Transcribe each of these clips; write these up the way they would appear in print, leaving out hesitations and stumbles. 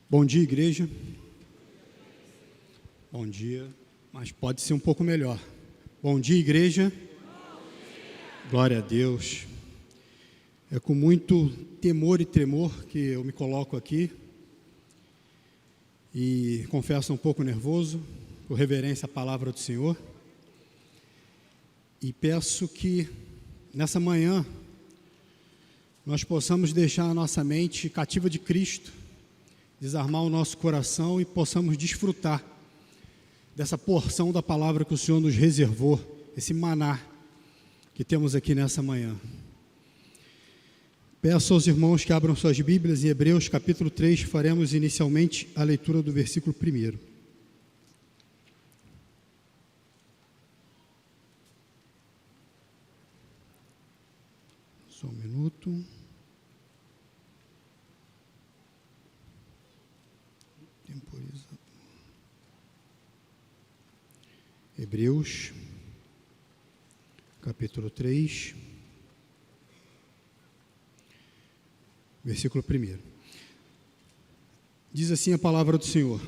Bom dia, igreja. Bom dia, mas pode ser um pouco melhor. Bom dia, igreja. Bom dia. Glória a Deus. É com muito temor e tremor que eu me coloco aqui e confesso um pouco nervoso, por reverência à palavra do Senhor, e peço que nessa manhã nós possamos deixar a nossa mente cativa de Cristo, desarmar o nosso coração e possamos desfrutar dessa porção da palavra que o Senhor nos reservou, esse maná que temos aqui nessa manhã. Peço aos irmãos que abram suas Bíblias em Hebreus capítulo 3, faremos inicialmente a leitura do versículo 1. Só um minuto. Hebreus, capítulo 3, versículo 1. Diz assim a palavra do Senhor: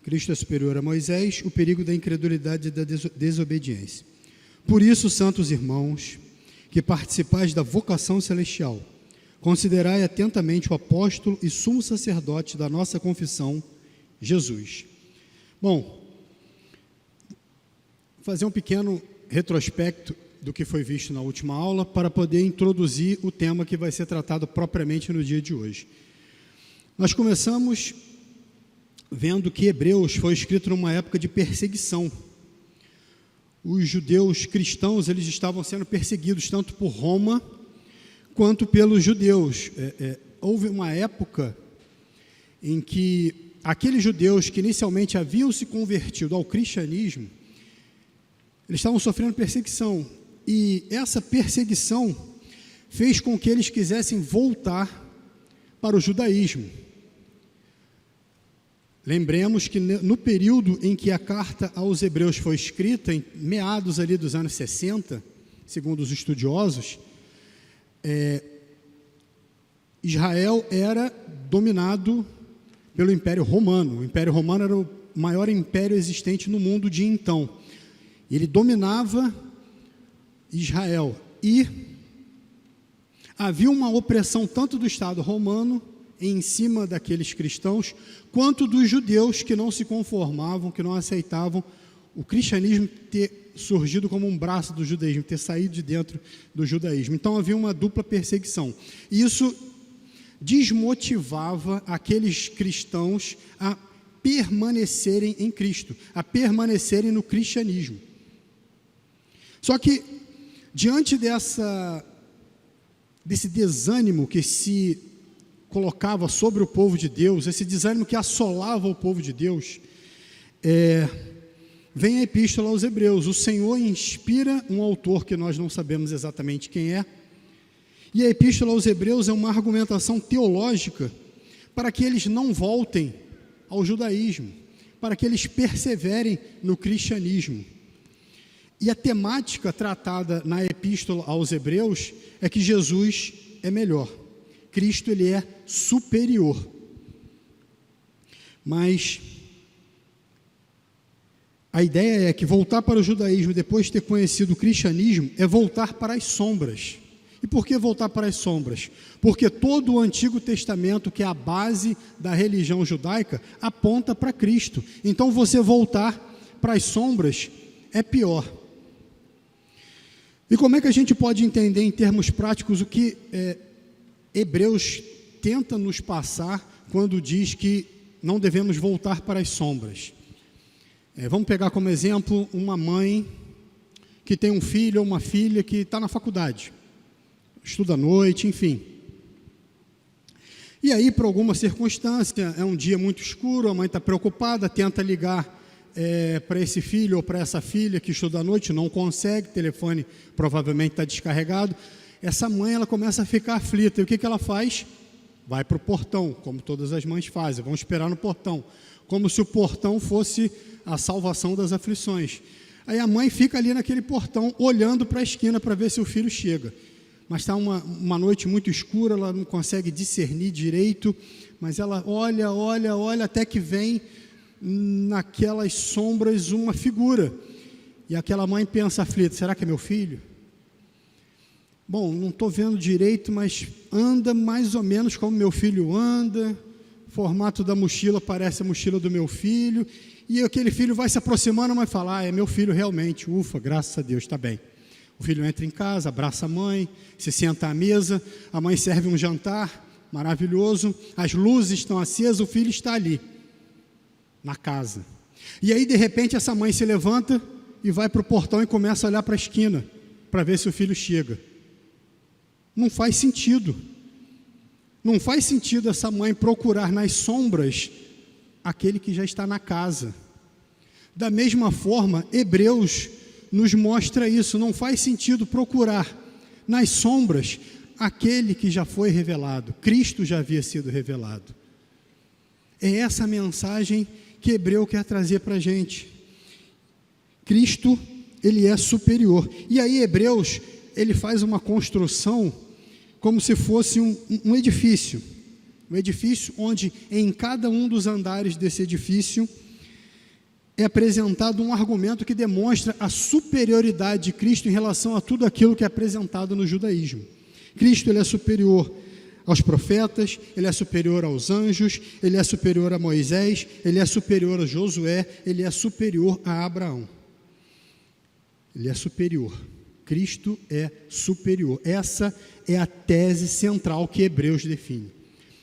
Cristo é superior a Moisés, o perigo da incredulidade e da desobediência. Por isso, santos irmãos, que participais da vocação celestial, considerai atentamente o apóstolo e sumo sacerdote da nossa confissão, Jesus. Bom, fazer um pequeno retrospecto do que foi visto na última aula para poder introduzir o tema que vai ser tratado propriamente no dia de hoje. Nós começamos vendo que Hebreus foi escrito numa época de perseguição. Os judeus cristãos, eles estavam sendo perseguidos tanto por Roma quanto pelos judeus. Houve uma época em que aqueles judeus que inicialmente haviam se convertido ao cristianismo, eles estavam sofrendo perseguição, e essa perseguição fez com que eles quisessem voltar para o judaísmo. Lembremos que no período em que a carta aos Hebreus foi escrita, em meados ali dos anos 60, segundo os estudiosos, Israel era dominado pelo Império Romano. O Império Romano era o maior império existente no mundo de então. Ele dominava Israel e havia uma opressão tanto do Estado romano em cima daqueles cristãos, quanto dos judeus que não se conformavam, que não aceitavam o cristianismo ter surgido como um braço do judaísmo, ter saído de dentro do judaísmo. Então havia uma dupla perseguição. E isso desmotivava aqueles cristãos a permanecerem em Cristo, a permanecerem no cristianismo. Só que, diante desse desânimo que se colocava sobre o povo de Deus, esse desânimo que assolava o povo de Deus, vem a epístola aos Hebreus. O Senhor inspira um autor que nós não sabemos exatamente quem é, e a epístola aos Hebreus é uma argumentação teológica para que eles não voltem ao judaísmo, para que eles perseverem no cristianismo. E a temática tratada na epístola aos Hebreus é que Jesus é melhor. Cristo, ele é superior. Mas a ideia é que voltar para o judaísmo depois de ter conhecido o cristianismo é voltar para as sombras. E por que voltar para as sombras? Porque todo o Antigo Testamento, que é a base da religião judaica, aponta para Cristo. Então você voltar para as sombras é pior. E como é que a gente pode entender em termos práticos o que Hebreus tenta nos passar quando diz que não devemos voltar para as sombras? Vamos pegar como exemplo uma mãe que tem um filho ou uma filha que está na faculdade, estuda à noite, enfim. E aí, por alguma circunstância, é um dia muito escuro, a mãe está preocupada, tenta ligar para esse filho ou para essa filha que estuda à noite, não consegue, o telefone provavelmente está descarregado. Essa mãe, ela começa a ficar aflita, e o que ela faz? Vai para o portão, como todas as mães fazem, vão esperar no portão, como se o portão fosse a salvação das aflições. Aí a mãe fica ali naquele portão, olhando para a esquina para ver se o filho chega. mas está uma noite muito escura, ela não consegue discernir direito, mas ela olha, até que vem naquelas sombras uma figura, e aquela mãe pensa aflita, será que é meu filho? Bom, não estou vendo direito, mas anda mais ou menos como meu filho anda, o formato da mochila parece a mochila do meu filho, e aquele filho vai se aproximando, mas fala, é meu filho realmente, ufa, graças a Deus, está bem. O filho entra em casa, abraça a mãe, se senta à mesa, a mãe serve um jantar maravilhoso, as luzes estão acesas, o filho está ali, na casa. E aí, de repente, essa mãe se levanta e vai para o portão e começa a olhar para a esquina, para ver se o filho chega. Não faz sentido. Não faz sentido essa mãe procurar nas sombras aquele que já está na casa. Da mesma forma, Hebreus nos mostra isso, não faz sentido procurar nas sombras aquele que já foi revelado, Cristo já havia sido revelado. É essa mensagem que Hebreu quer trazer para a gente. Cristo, ele é superior. E aí Hebreus, ele faz uma construção como se fosse um edifício. Um edifício onde em cada um dos andares desse edifício é apresentado um argumento que demonstra a superioridade de Cristo em relação a tudo aquilo que é apresentado no judaísmo. Cristo, ele é superior aos profetas, ele é superior aos anjos, ele é superior a Moisés, ele é superior a Josué, ele é superior a Abraão. Ele é superior. Cristo é superior. Essa é a tese central que Hebreus define.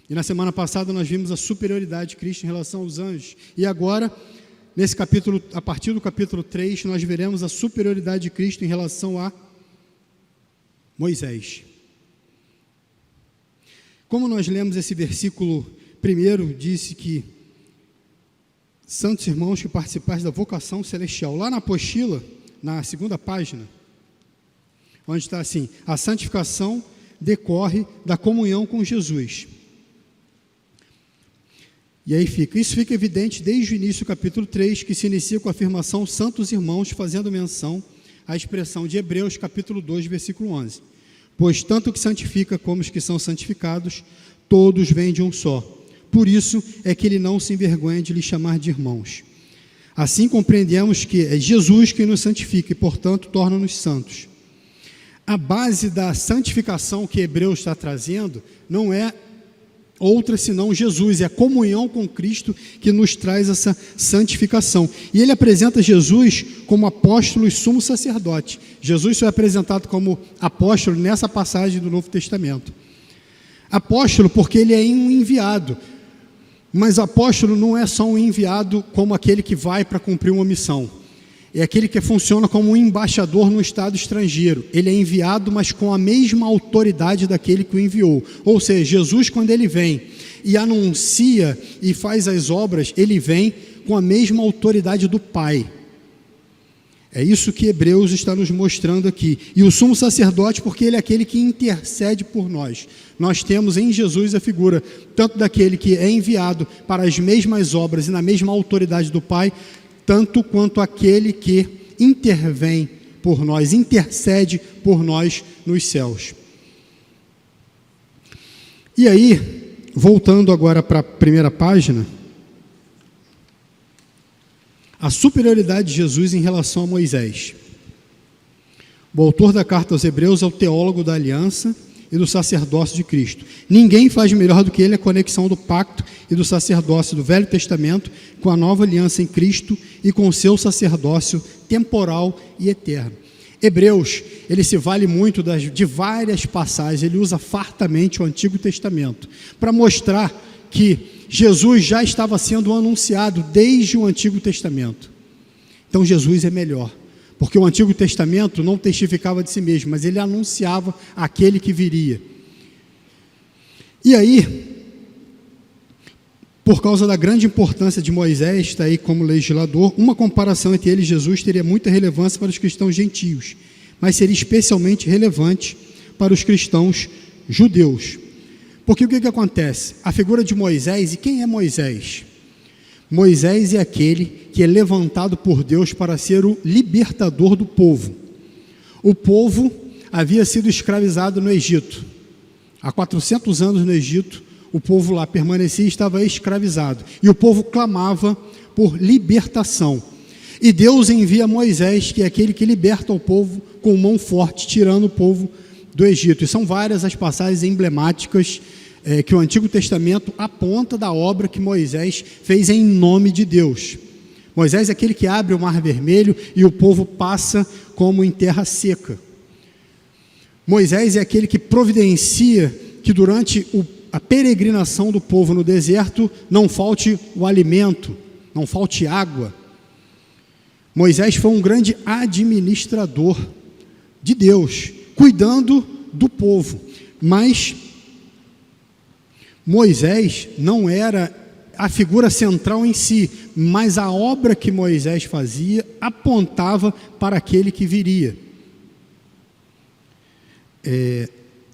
E na semana passada nós vimos a superioridade de Cristo em relação aos anjos. E agora, nesse capítulo, a partir do capítulo 3, nós veremos a superioridade de Cristo em relação a Moisés. Como nós lemos esse versículo primeiro, disse que santos irmãos que participaram da vocação celestial. Lá na apostila, na segunda página, onde está assim, a santificação decorre da comunhão com Jesus. E aí isso fica evidente desde o início do capítulo 3, que se inicia com a afirmação santos irmãos, fazendo menção à expressão de Hebreus, capítulo 2, versículo 11. Pois tanto o que santifica como os que são santificados, todos vêm de um só. Por isso é que ele não se envergonha de lhes chamar de irmãos. Assim compreendemos que é Jesus quem nos santifica e, portanto, torna-nos santos. A base da santificação que Hebreus está trazendo não é outra senão Jesus, é a comunhão com Cristo que nos traz essa santificação. E ele apresenta Jesus como apóstolo e sumo sacerdote. Jesus só é apresentado como apóstolo nessa passagem do Novo Testamento. Apóstolo porque ele é um enviado, mas apóstolo não é só um enviado como aquele que vai para cumprir uma missão. É aquele que funciona como um embaixador no estado estrangeiro. Ele é enviado, mas com a mesma autoridade daquele que o enviou. Ou seja, Jesus, quando ele vem e anuncia e faz as obras, ele vem com a mesma autoridade do Pai. É isso que Hebreus está nos mostrando aqui. E o sumo sacerdote, porque ele é aquele que intercede por nós. Nós temos em Jesus a figura tanto daquele que é enviado para as mesmas obras e na mesma autoridade do Pai, tanto quanto aquele que intervém por nós, intercede por nós nos céus. E aí, voltando agora para a primeira página, a superioridade de Jesus em relação a Moisés. O autor da carta aos Hebreus é o teólogo da aliança e do sacerdócio de Cristo. Ninguém faz melhor do que ele a conexão do pacto e do sacerdócio do Velho Testamento com a nova aliança em Cristo e com o seu sacerdócio temporal e eterno. Hebreus, ele se vale muito de várias passagens, ele usa fartamente o Antigo Testamento para mostrar que Jesus já estava sendo anunciado desde o Antigo Testamento. Então Jesus é melhor, porque o Antigo Testamento não testificava de si mesmo, mas ele anunciava aquele que viria. E aí, por causa da grande importância de Moisés, está aí como legislador, uma comparação entre ele e Jesus teria muita relevância para os cristãos gentios, mas seria especialmente relevante para os cristãos judeus. Porque o que acontece? A figura de Moisés, e quem é Moisés? Moisés é aquele que é levantado por Deus para ser o libertador do povo. O povo, havia sido escravizado no Egito. Há 400 anos no Egito, o povo lá permanecia e estava escravizado. E o povo clamava por libertação. E Deus envia Moisés, que é aquele que liberta o povo com mão forte, tirando o povo do Egito. E são várias as passagens emblemáticas que o Antigo Testamento aponta da obra que Moisés fez em nome de Deus. Moisés é aquele que abre o Mar Vermelho e o povo passa como em terra seca. Moisés é aquele que providencia que durante a peregrinação do povo no deserto não falte o alimento, não falte água. Moisés foi um grande administrador de Deus, cuidando do povo, mas Moisés não era a figura central em si, mas a obra que Moisés fazia apontava para aquele que viria.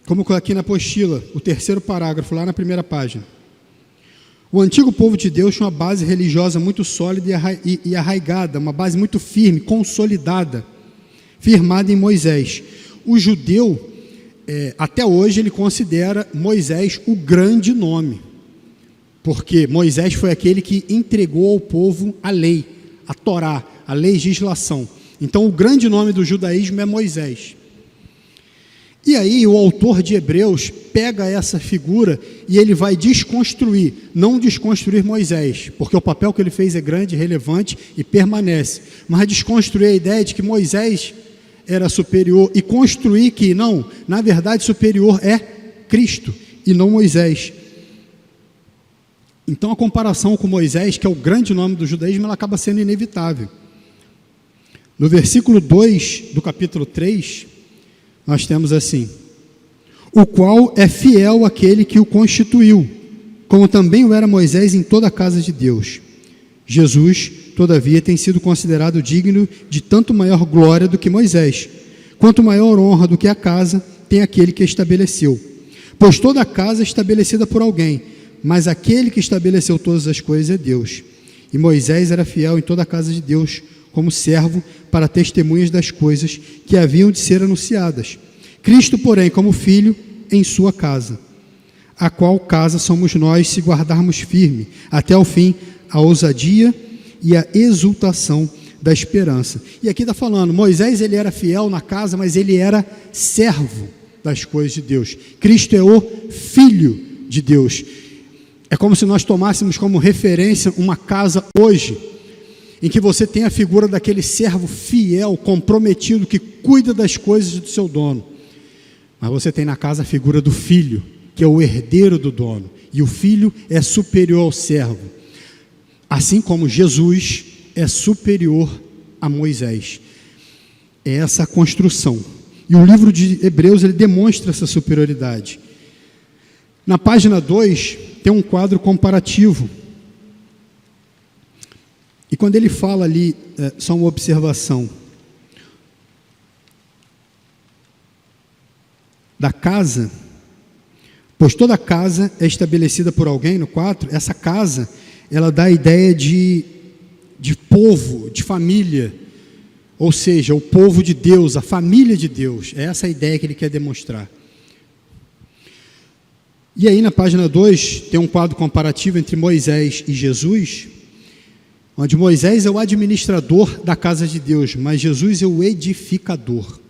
Como eu coloquei na apostila, o terceiro parágrafo, lá na primeira página. O antigo povo de Deus tinha uma base religiosa muito sólida e arraigada, uma base muito firme, consolidada, firmada em Moisés. O judeu, até hoje, ele considera Moisés o grande nome, porque Moisés foi aquele que entregou ao povo a lei, a Torá, a legislação. Então, o grande nome do judaísmo é Moisés. E aí o autor de Hebreus pega essa figura e ele vai desconstruir, não desconstruir Moisés, porque o papel que ele fez é grande, relevante e permanece, mas desconstruir a ideia de que Moisés era superior e construir que não, na verdade superior é Cristo e não Moisés. Então a comparação com Moisés, que é o grande nome do judaísmo, ela acaba sendo inevitável. No versículo 2 do capítulo 3, nós temos assim: o qual é fiel àquele que o constituiu, como também o era Moisés em toda a casa de Deus. Jesus, todavia, tem sido considerado digno de tanto maior glória do que Moisés, quanto maior honra do que a casa tem aquele que a estabeleceu. Pois toda a casa é estabelecida por alguém, mas aquele que estabeleceu todas as coisas é Deus. E Moisés era fiel em toda a casa de Deus, como servo para testemunhas das coisas que haviam de ser anunciadas. Cristo, porém, como filho em sua casa, a qual casa somos nós, se guardarmos firme até o fim a ousadia e a exultação da esperança. E aqui está falando, Moisés ele era fiel na casa, mas ele era servo das coisas de Deus. Cristo é o Filho de Deus. É como se nós tomássemos como referência uma casa hoje, em que você tem a figura daquele servo fiel, comprometido, que cuida das coisas do seu dono. Mas você tem na casa a figura do filho, que é o herdeiro do dono. E o filho é superior ao servo. Assim como Jesus é superior a Moisés. É essa a construção. E o livro de Hebreus ele demonstra essa superioridade. Na página 2 tem um quadro comparativo. E quando ele fala ali, só uma observação, da casa, pois toda casa é estabelecida por alguém, no 4, essa casa, ela dá a ideia de povo, de família, ou seja, o povo de Deus, a família de Deus, é essa a ideia que ele quer demonstrar. E aí na página 2, tem um quadro comparativo entre Moisés e Jesus, onde Moisés é o administrador da casa de Deus, mas Jesus é o edificador.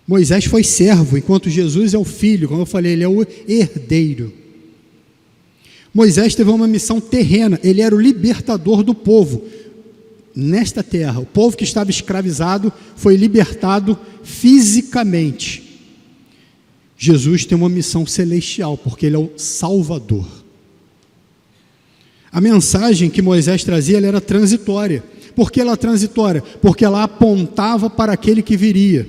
Moisés foi servo, enquanto Jesus é o filho, como eu falei, ele é o herdeiro. Moisés teve uma missão terrena, ele era o libertador do povo nesta terra. O povo que estava escravizado foi libertado fisicamente. Jesus tem uma missão celestial, porque ele é o Salvador. A mensagem que Moisés trazia ela era transitória. Por que ela é transitória? Porque ela apontava para aquele que viria.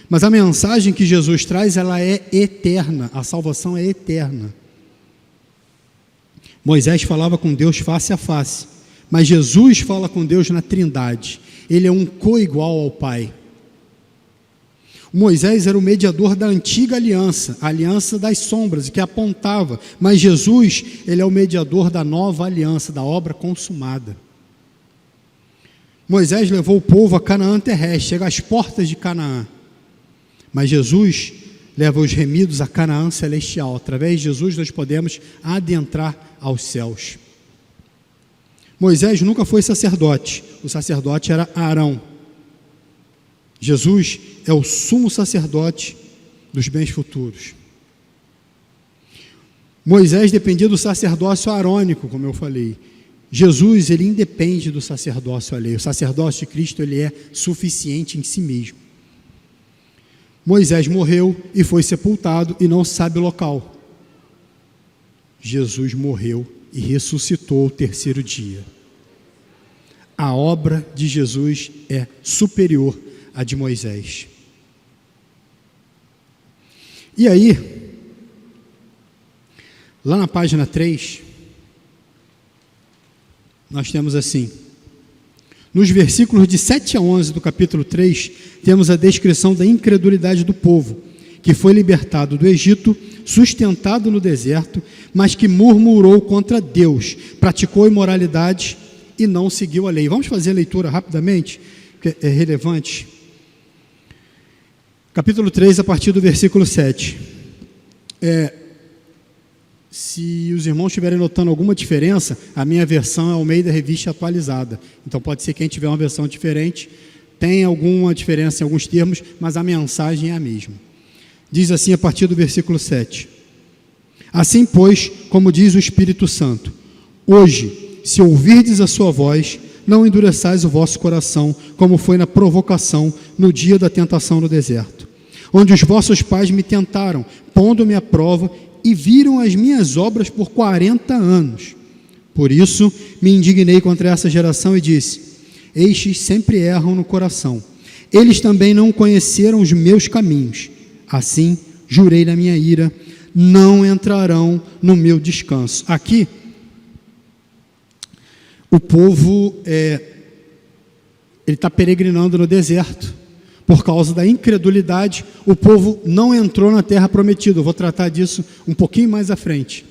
Mas a mensagem que Jesus traz, ela é eterna. A salvação é eterna. Moisés falava com Deus face a face, mas Jesus fala com Deus na Trindade. Ele é um coigual ao Pai. Moisés era o mediador da antiga aliança, a aliança das sombras, que apontava, mas Jesus, ele é o mediador da nova aliança, da obra consumada. Moisés levou o povo a Canaã terrestre, chega às portas de Canaã. Mas Jesus leva os remidos a Canaã celestial. Através de Jesus nós podemos adentrar aos céus. Moisés nunca foi sacerdote. O sacerdote era Arão. Jesus é o sumo sacerdote dos bens futuros. Moisés dependia do sacerdócio arônico, como eu falei. Jesus, ele independe do sacerdócio alheio. O sacerdócio de Cristo, ele é suficiente em si mesmo. Moisés morreu e foi sepultado e não se sabe o local. Jesus morreu e ressuscitou ao terceiro dia. A obra de Jesus é superior à de Moisés. E aí, lá na página 3, nós temos assim: nos versículos de 7 a 11 do capítulo 3, temos a descrição da incredulidade do povo, que foi libertado do Egito, sustentado no deserto, mas que murmurou contra Deus, praticou imoralidade e não seguiu a lei. Vamos fazer a leitura rapidamente, porque é relevante. Capítulo 3, a partir do versículo 7. Se os irmãos estiverem notando alguma diferença, a minha versão é Almeida Revista Atualizada. Então pode ser que quem tiver uma versão diferente tenha alguma diferença em alguns termos, mas a mensagem é a mesma. Diz assim a partir do versículo 7. Assim, pois, como diz o Espírito Santo, hoje, se ouvirdes a sua voz, não endureçais o vosso coração, como foi na provocação no dia da tentação no deserto, onde os vossos pais me tentaram, pondo-me à prova, e viram as minhas obras por 40 anos. Por isso me indignei contra essa geração e disse: estes sempre erram no coração. Eles também não conheceram os meus caminhos. Assim jurei na minha ira, não entrarão no meu descanso. Aqui, o povo ele está peregrinando no deserto. Por causa da incredulidade, o povo não entrou na terra prometida. Eu vou tratar disso um pouquinho mais à frente.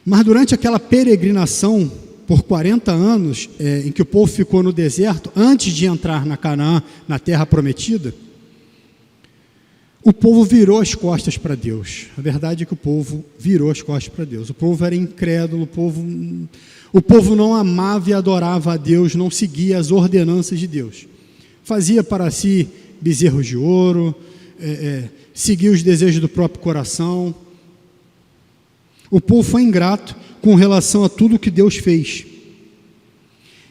Mas durante aquela peregrinação, por 40 anos, em que o povo ficou no deserto, antes de entrar na Canaã, na terra prometida, o povo virou as costas para Deus. A verdade é que o povo virou as costas para Deus. O povo era incrédulo, o povo não amava e adorava a Deus, não seguia as ordenanças de Deus. Fazia para si bezerros de ouro, seguia os desejos do próprio coração. O povo foi ingrato com relação a tudo que Deus fez.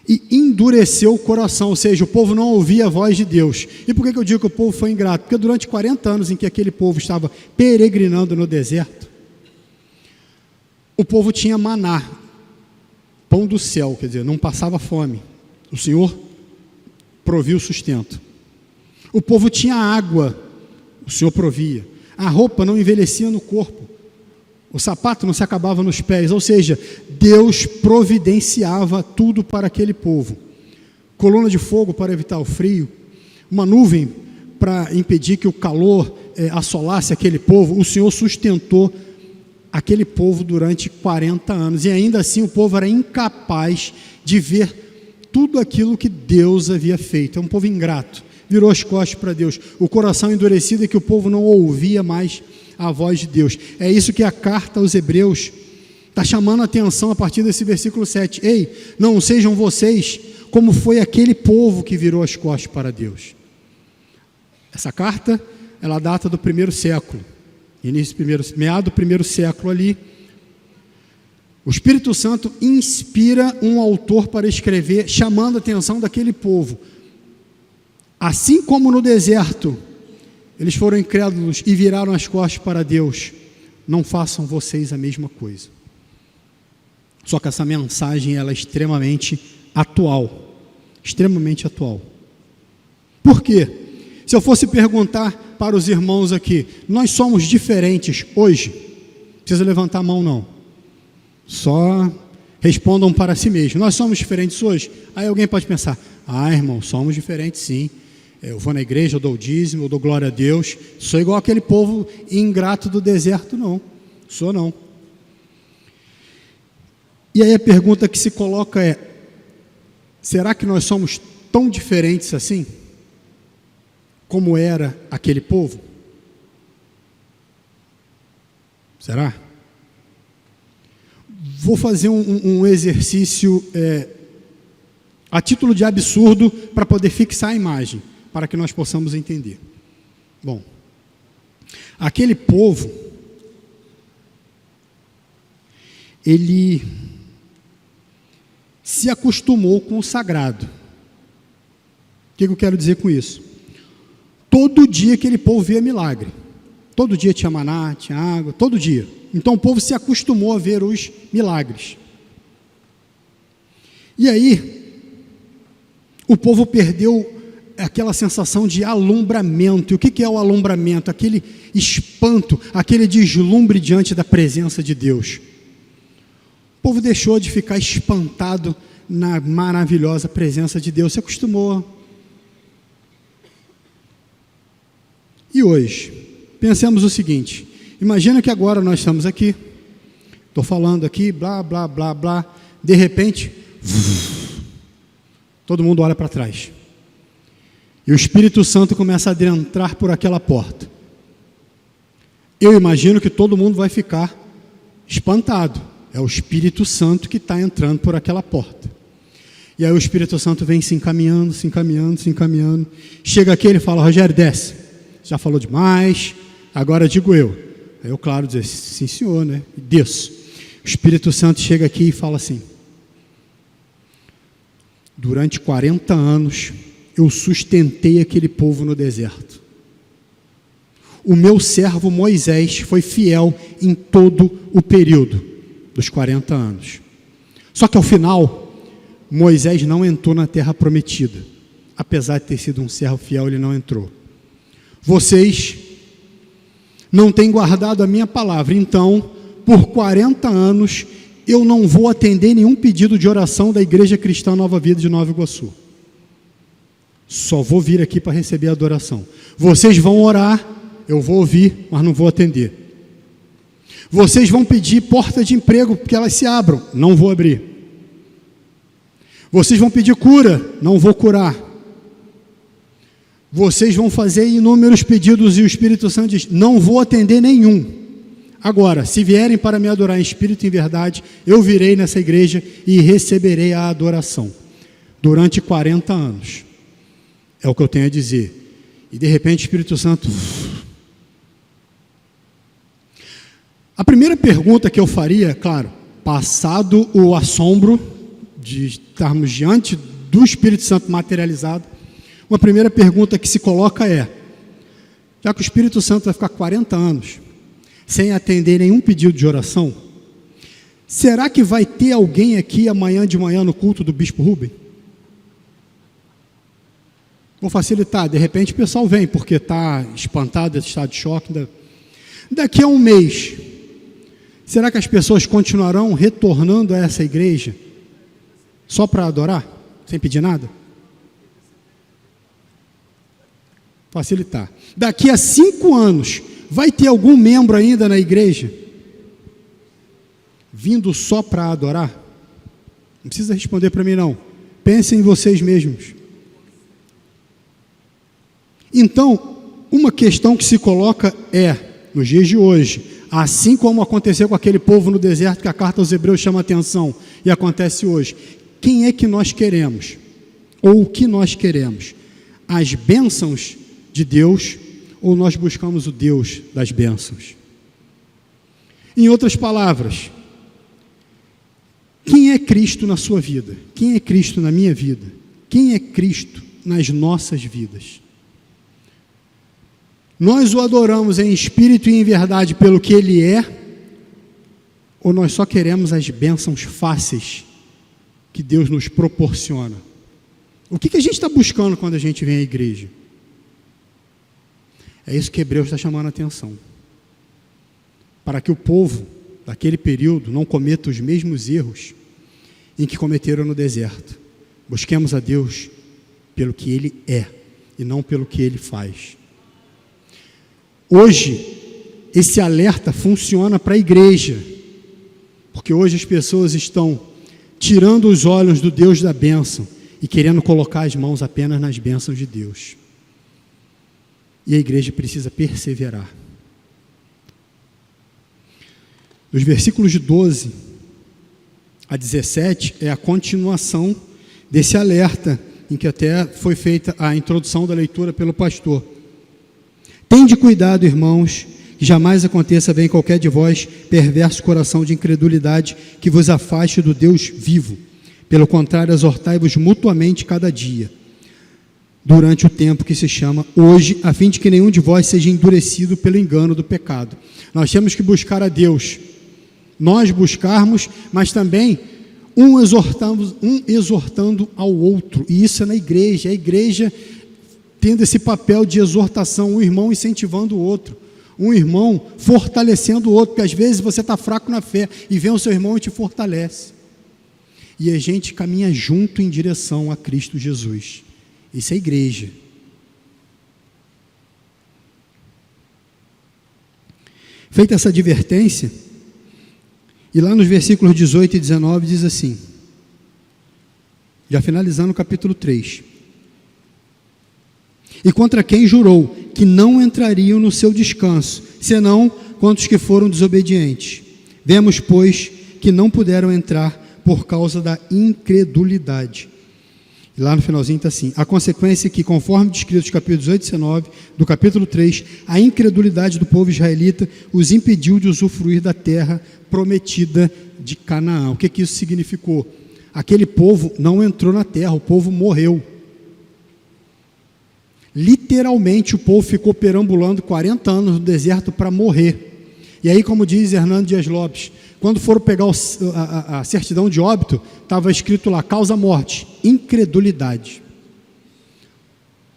E endureceu o coração, ou seja, o povo não ouvia a voz de Deus. E por que eu digo que o povo foi ingrato? Porque durante 40 anos em que aquele povo estava peregrinando no deserto, o povo tinha maná, pão do céu, quer dizer, não passava fome. O Senhor provia o sustento. O povo tinha água, o Senhor provia. A roupa não envelhecia no corpo, o sapato não se acabava nos pés, ou seja, Deus providenciava tudo para aquele povo. Coluna de fogo para evitar o frio, uma nuvem para impedir que o calor assolasse aquele povo. O Senhor sustentou aquele povo durante 40 anos, e ainda assim o povo era incapaz de ver tudo aquilo que Deus havia feito. É um povo ingrato, virou as costas para Deus, o coração endurecido, é que o povo não ouvia mais a voz de Deus. É isso que a carta aos Hebreus está chamando a atenção a partir desse versículo 7. Ei, não sejam vocês como foi aquele povo que virou as costas para Deus. Essa carta, ela data do primeiro século, meado do primeiro século ali. O Espírito Santo inspira um autor para escrever, chamando a atenção daquele povo. Assim como no deserto, eles foram incrédulos e viraram as costas para Deus, não façam vocês a mesma coisa. Só que essa mensagem ela é extremamente atual. Extremamente atual. Por quê? Se eu fosse perguntar para os irmãos aqui, nós somos diferentes hoje? Não precisa levantar a mão não. Só respondam para si mesmos. Nós somos diferentes hoje? Aí alguém pode pensar, irmão, somos diferentes sim. Eu vou na igreja, eu dou o dízimo, eu dou glória a Deus. Sou igual aquele povo ingrato do deserto? Não, sou não. E aí a pergunta que se coloca é, será que nós somos tão diferentes assim? Como era aquele povo? Será? Vou fazer um exercício a título de absurdo para poder fixar a imagem, para que nós possamos entender. Bom, aquele povo, ele se acostumou com o sagrado. O que eu quero dizer com isso? Todo dia aquele povo via milagre. Todo dia tinha maná, tinha água, todo dia. Então o povo se acostumou a ver os milagres. E aí, o povo perdeu aquela sensação de alumbramento. E o que é o alumbramento? Aquele espanto, aquele deslumbre diante da presença de Deus. O povo deixou de ficar espantado na maravilhosa presença de Deus, se acostumou. E hoje, pensemos o seguinte: imagina que agora nós estamos aqui, estou falando aqui, blá, blá, blá, blá, de repente, todo mundo olha para trás, e o Espírito Santo começa a adentrar por aquela porta. Eu imagino que todo mundo vai ficar espantado, é o Espírito Santo que está entrando por aquela porta. E aí o Espírito Santo vem se encaminhando, se encaminhando, se encaminhando, chega aqui, ele fala: Rogério, desce. Já falou demais, agora digo eu. Aí eu, claro, dizer: sim senhor, né? E desço. O Espírito Santo chega aqui e fala assim: durante 40 anos eu sustentei aquele povo no deserto. O meu servo Moisés foi fiel em todo o período dos 40 anos. Só que ao final, Moisés não entrou na terra prometida. Apesar de ter sido um servo fiel, ele não entrou. Vocês não têm guardado a minha palavra, então, por 40 anos, eu não vou atender nenhum pedido de oração da Igreja Cristã Nova Vida de Nova Iguaçu. Só vou vir aqui para receber a adoração. Vocês vão orar, eu vou ouvir, mas não vou atender. Vocês vão pedir porta de emprego, porque elas se abram, não vou abrir. Vocês vão pedir cura, não vou curar. Vocês vão fazer inúmeros pedidos e o Espírito Santo diz: não vou atender nenhum. Agora, se vierem para me adorar em espírito e em verdade, eu virei nessa igreja e receberei a adoração. Durante 40 anos. É o que eu tenho a dizer. E de repente o Espírito Santo... A primeira pergunta que eu faria, claro, passado o assombro de estarmos diante do Espírito Santo materializado, uma primeira pergunta que se coloca é: já que o Espírito Santo vai ficar 40 anos sem atender nenhum pedido de oração, será que vai ter alguém aqui amanhã de manhã no culto do Bispo Rubem? Vou facilitar, de repente o pessoal vem porque está espantado, está de choque. Daqui a um mês, será que as pessoas continuarão retornando a essa igreja só para adorar, sem pedir nada? Facilitar. Daqui a 5 anos, vai ter algum membro ainda na igreja vindo só para adorar? Não precisa responder para mim não. Pensem em vocês mesmos. Então, uma questão que se coloca é, nos dias de hoje, assim como aconteceu com aquele povo no deserto, que a carta aos Hebreus chama atenção, e acontece hoje, quem é que nós queremos? Ou o que nós queremos? As bênçãos de Deus, ou nós buscamos o Deus das bênçãos? Em outras palavras, quem é Cristo na sua vida? Quem é Cristo na minha vida? Quem é Cristo nas nossas vidas? Nós o adoramos em espírito e em verdade pelo que Ele é, ou nós só queremos as bênçãos fáceis que Deus nos proporciona? O que a gente está buscando quando a gente vem à igreja? É isso que Hebreus está chamando a atenção. Para que o povo daquele período não cometa os mesmos erros em que cometeram no deserto. Busquemos a Deus pelo que Ele é e não pelo que Ele faz. Hoje, esse alerta funciona para a igreja, porque hoje as pessoas estão tirando os olhos do Deus da bênção e querendo colocar as mãos apenas nas bênçãos de Deus. E a igreja precisa perseverar. Os versículos de 12 a 17 é a continuação desse alerta, em que até foi feita a introdução da leitura pelo pastor. Tende cuidado, irmãos, que jamais aconteça bem qualquer de vós perverso coração de incredulidade que vos afaste do Deus vivo. Pelo contrário, exortai-vos mutuamente cada dia, durante o tempo que se chama hoje, a fim de que nenhum de vós seja endurecido pelo engano do pecado. Nós temos que buscar a Deus, nós buscarmos, mas também um exortando ao outro, e isso é na igreja, a igreja tendo esse papel de exortação, um irmão incentivando o outro, um irmão fortalecendo o outro, porque às vezes você está fraco na fé, e vem o seu irmão e te fortalece, e a gente caminha junto em direção a Cristo Jesus. Isso é igreja. Feita essa advertência, e lá nos versículos 18 e 19 diz assim, já finalizando o capítulo 3, e contra quem jurou que não entrariam no seu descanso, senão contra os que foram desobedientes. Vemos, pois, que não puderam entrar por causa da incredulidade. E lá no finalzinho está assim, a consequência é que, conforme descrito nos capítulos 18 e 19, do capítulo 3, a incredulidade do povo israelita os impediu de usufruir da terra prometida de Canaã. O que isso significou? Aquele povo não entrou na terra, o povo morreu. Literalmente o povo ficou perambulando 40 anos no deserto para morrer. E aí, como diz Hernando Dias Lopes, quando foram pegar a certidão de óbito, estava escrito lá, causa morte, incredulidade.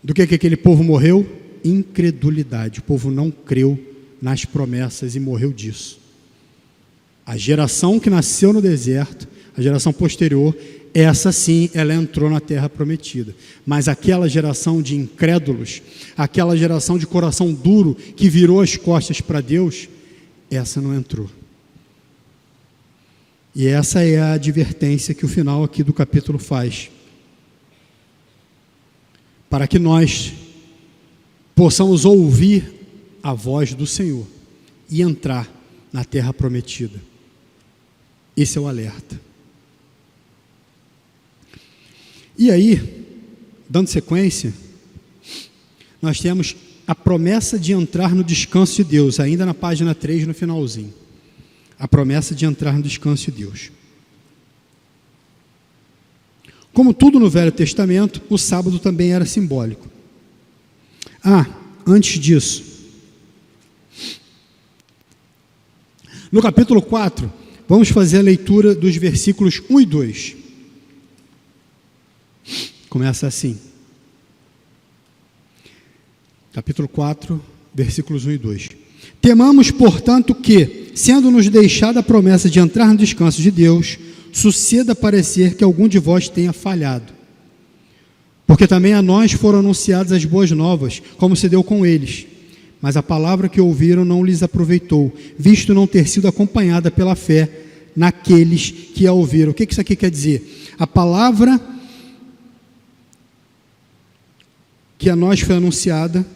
Do que aquele povo morreu? Incredulidade. O povo não creu nas promessas e morreu disso. A geração que nasceu no deserto, a geração posterior, essa sim, ela entrou na terra prometida. Mas aquela geração de incrédulos, aquela geração de coração duro, que virou as costas para Deus, essa não entrou. E essa é a advertência que o final aqui do capítulo faz. Para que nós possamos ouvir a voz do Senhor e entrar na terra prometida. Esse é o alerta. E aí, dando sequência, nós temos a promessa de entrar no descanso de Deus, ainda na página 3, no finalzinho. A promessa de entrar no descanso de Deus. Como tudo no Velho Testamento, o sábado também era simbólico. Antes disso, no capítulo 4, vamos fazer a leitura dos versículos 1 e 2. Começa assim. Capítulo 4, versículos 1 e 2. Temamos, portanto, que, sendo-nos deixada a promessa de entrar no descanso de Deus, suceda parecer que algum de vós tenha falhado. Porque também a nós foram anunciadas as boas novas, como se deu com eles. Mas a palavra que ouviram não lhes aproveitou, visto não ter sido acompanhada pela fé naqueles que a ouviram. O que isso aqui quer dizer? A palavra que a nós foi anunciada,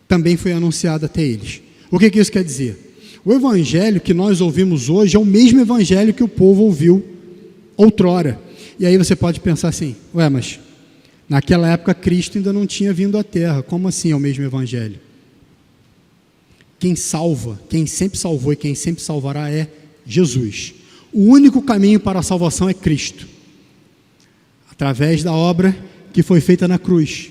também foi anunciada até eles. O que isso quer dizer? O evangelho que nós ouvimos hoje é o mesmo evangelho que o povo ouviu outrora. E aí você pode pensar assim, mas naquela época Cristo ainda não tinha vindo à terra, como assim é o mesmo evangelho? Quem salva, quem sempre salvou e quem sempre salvará é Jesus. O único caminho para a salvação é Cristo, através da obra que foi feita na cruz.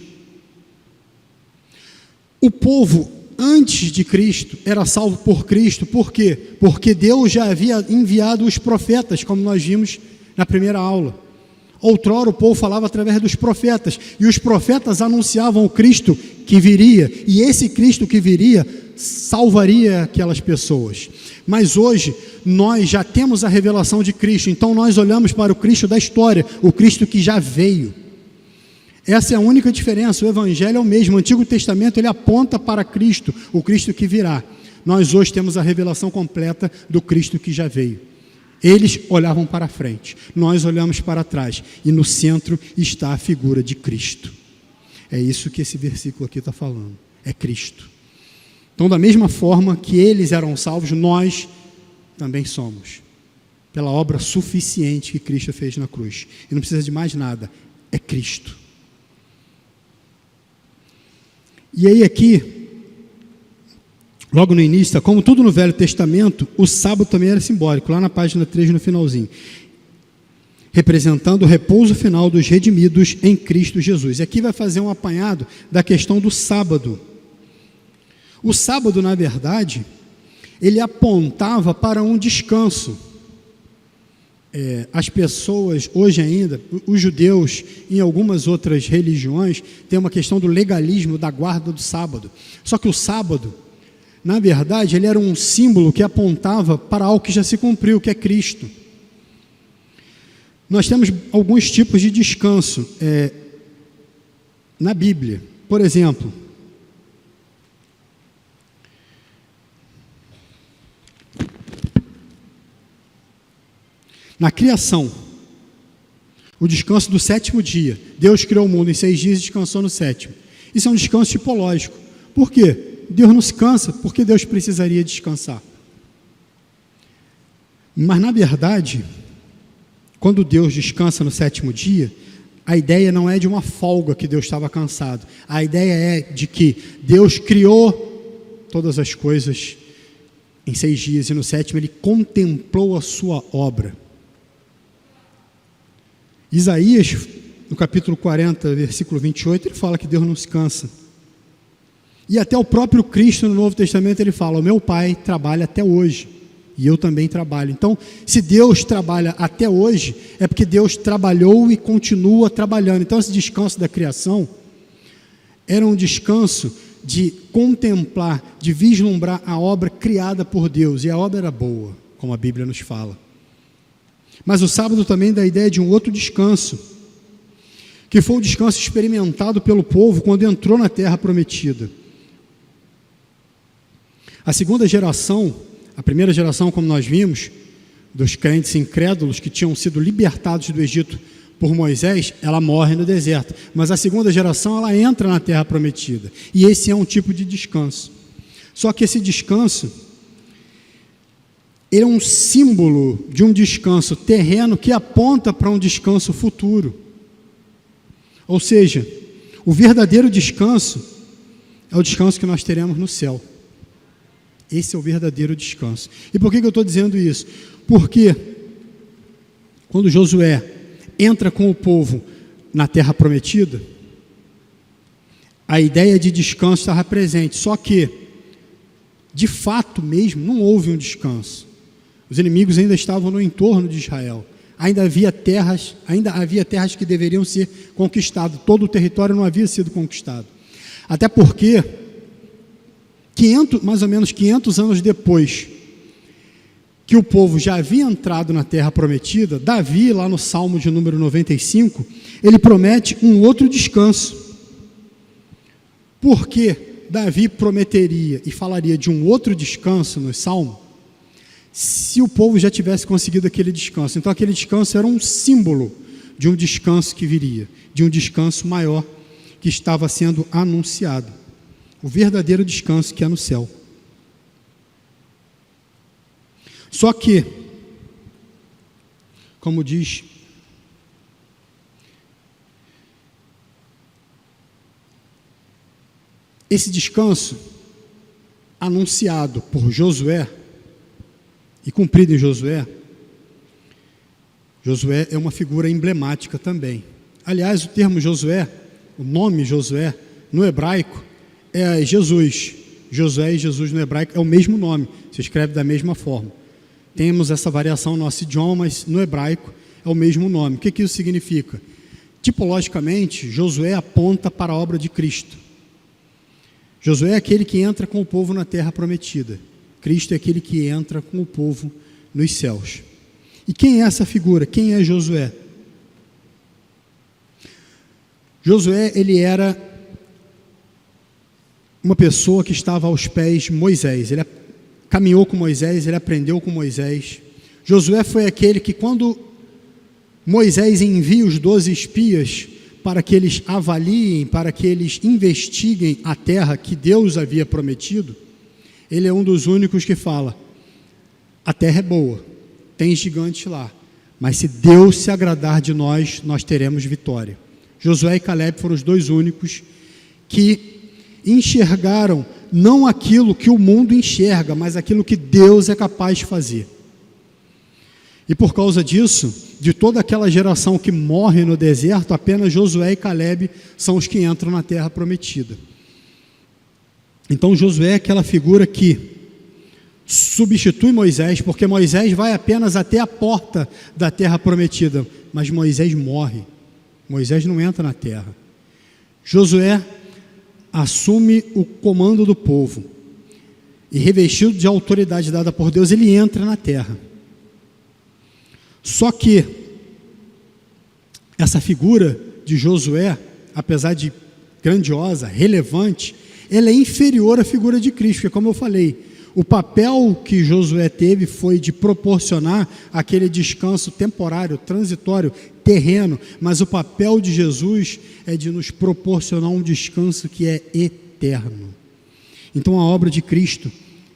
O povo, antes de Cristo, era salvo por Cristo. Por quê? Porque Deus já havia enviado os profetas, como nós vimos na primeira aula. Outrora o povo falava através dos profetas, e os profetas anunciavam o Cristo que viria, e esse Cristo que viria salvaria aquelas pessoas. Mas hoje nós já temos a revelação de Cristo, então nós olhamos para o Cristo da história, o Cristo que já veio. Essa é a única diferença. O evangelho é o mesmo. O Antigo Testamento ele aponta para Cristo, o Cristo que virá. Nós hoje temos a revelação completa do Cristo que já veio. Eles olhavam para frente, nós olhamos para trás, e no centro está a figura de Cristo. É isso que esse versículo aqui está falando, é Cristo. Então, da mesma forma que eles eram salvos, nós também somos, pela obra suficiente que Cristo fez na cruz. E não precisa de mais nada, é Cristo. E aí aqui, logo no início, como tudo no Velho Testamento, o sábado também era simbólico, lá na página 3, no finalzinho, representando o repouso final dos redimidos em Cristo Jesus. E aqui vai fazer um apanhado da questão do sábado. O sábado, na verdade, ele apontava para um descanso. As pessoas, hoje ainda, os judeus, em algumas outras religiões, tem uma questão do legalismo, da guarda do sábado. Só que o sábado, na verdade, ele era um símbolo que apontava para algo que já se cumpriu, que é Cristo. Nós temos alguns tipos de descanso na Bíblia. Por exemplo, na criação, o descanso do sétimo dia. Deus criou o mundo em 6 dias e descansou no sétimo. Isso é um descanso tipológico. Por quê? Deus não se cansa, porque Deus precisaria descansar. Mas, na verdade, quando Deus descansa no sétimo dia, a ideia não é de uma folga que Deus estava cansado. A ideia é de que Deus criou todas as coisas em 6 dias e no sétimo Ele contemplou a sua obra. Isaías, no capítulo 40, versículo 28, ele fala que Deus não se cansa. E até o próprio Cristo no Novo Testamento ele fala: o meu Pai trabalha até hoje, e eu também trabalho. Então, se Deus trabalha até hoje, é porque Deus trabalhou e continua trabalhando. Então, esse descanso da criação era um descanso de contemplar, de vislumbrar a obra criada por Deus, e a obra era boa, como a Bíblia nos fala. Mas o sábado também dá a ideia de um outro descanso, que foi o descanso experimentado pelo povo quando entrou na terra prometida. A segunda geração, a primeira geração, como nós vimos, dos crentes incrédulos que tinham sido libertados do Egito por Moisés, ela morre no deserto. Mas a segunda geração, ela entra na terra prometida. E esse é um tipo de descanso. Só que esse descanso, ele é um símbolo de um descanso terreno que aponta para um descanso futuro. Ou seja, o verdadeiro descanso é o descanso que nós teremos no céu. Esse é o verdadeiro descanso. E por que eu estou dizendo isso? Porque quando Josué entra com o povo na terra prometida, a ideia de descanso estava presente, só que, de fato mesmo, não houve um descanso. Os inimigos ainda estavam no entorno de Israel. Ainda havia terras que deveriam ser conquistadas. Todo o território não havia sido conquistado. Até porque, mais ou menos 500 anos depois que o povo já havia entrado na terra prometida, Davi, lá no Salmo de número 95, ele promete um outro descanso. Por que Davi prometeria e falaria de um outro descanso no Salmo, se o povo já tivesse conseguido aquele descanso? Então aquele descanso era um símbolo de um descanso que viria, de um descanso maior que estava sendo anunciado, o verdadeiro descanso que é no céu. Só que, como diz esse descanso anunciado por Josué e cumprido em Josué, Josué é uma figura emblemática também. Aliás, o termo Josué, o nome Josué, no hebraico, é Jesus. Josué e Jesus no hebraico é o mesmo nome, se escreve da mesma forma. Temos essa variação no nosso idioma, mas no hebraico é o mesmo nome. O que isso significa? Tipologicamente, Josué aponta para a obra de Cristo. Josué é aquele que entra com o povo na terra prometida. Cristo é aquele que entra com o povo nos céus. E quem é essa figura? Quem é Josué? Josué, ele era uma pessoa que estava aos pés de Moisés. Ele caminhou com Moisés, ele aprendeu com Moisés. Josué foi aquele que, quando Moisés envia os 12 espias para que eles avaliem, para que eles investiguem a terra que Deus havia prometido, ele é um dos únicos que fala: a terra é boa, tem gigantes lá, mas se Deus se agradar de nós, nós teremos vitória. Josué e Caleb foram os dois únicos que enxergaram não aquilo que o mundo enxerga, mas aquilo que Deus é capaz de fazer. E por causa disso, de toda aquela geração que morre no deserto, apenas Josué e Caleb são os que entram na terra prometida. Então Josué é aquela figura que substitui Moisés, porque Moisés vai apenas até a porta da terra prometida, mas Moisés morre. Moisés não entra na terra. Josué assume o comando do povo e, revestido de autoridade dada por Deus, ele entra na terra. Só que essa figura de Josué, apesar de grandiosa, relevante, ela é inferior à figura de Cristo, porque, como eu falei, o papel que Josué teve foi de proporcionar aquele descanso temporário, transitório, terreno, mas o papel de Jesus é de nos proporcionar um descanso que é eterno. Então a obra de Cristo,